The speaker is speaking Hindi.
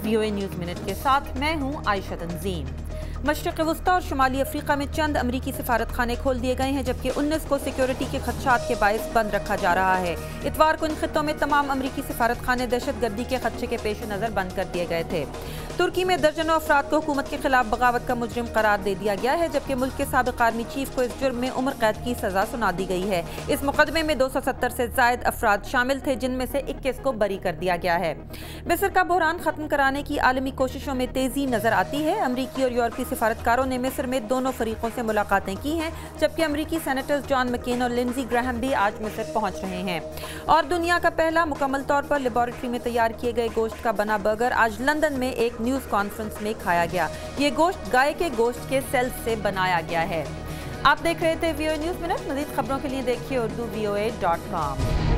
VOA न्यूज़ मिनट के साथ मैं हूं आयशा तंजीम। मशरक़ वस्ता और शुमाली अफ्रीका में चंद अमरीकी सिफारत खाने खोल दिए गए हैं, जबकि 19 को सिक्योरिटी के खदशात के बायस बंद रखा जा रहा है। इतवार को इन खित्तों में तमाम अमरीकी सिफारत खाने दहशत गर्दी के खदशे के पेश नज़र बंद कर दिए गए थे। तुर्की में दर्जनों अफराद को हुकूमत के खिलाफ बगावत का मुजरिम करार दे दिया गया है, जबकि मुल्क के साबिक़ आर्मी चीफ को इस जुर्म में उम्र कैद की सजा सुना दी गई है। इस मुकदमे में 270 से जायद अफराद शामिल थे, जिनमें से 21 को बरी कर दिया गया है। मिस्र का बहरान खत्म कराने की आलमी कोशिशों में तेजी नजर आती है। अमरीकी और यूरोपीय सिफारतकारों ने मिस्र में दोनों फरीकों से मुलाकातें की हैं, जबकि अमरीकी सेनेटर्स जॉन मैकेन और लिंडजी ग्राहम भी आज मिस्र पहुंच रहे हैं। और दुनिया का पहला मुकम्मल तौर पर लेबोरेटरी में तैयार किए गए गोश्त का बना बर्गर आज लंदन में एक न्यूज़ कॉन्फ्रेंस में खाया गया। ये गोश्त गाय के गोश्त के सेल्स से बनाया गया है। आप देख रहे थे VOA न्यूज़ मिनट। मज़ीद खबरों के लिए देखिए urdu VOA.com।